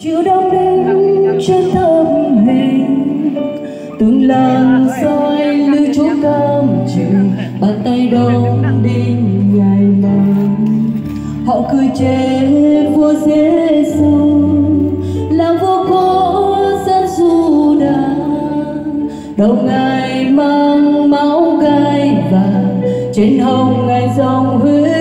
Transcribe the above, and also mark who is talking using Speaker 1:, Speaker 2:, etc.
Speaker 1: chiều đông đêm trên tấm hình từng làn soi lưu chú cam chịu bàn tay đong đinh nhảy mừng họ cười chê vua Giêsu làm vua có dân Giuđa đầu ngài mang máu gai vàng trên hông ngài dòng huyết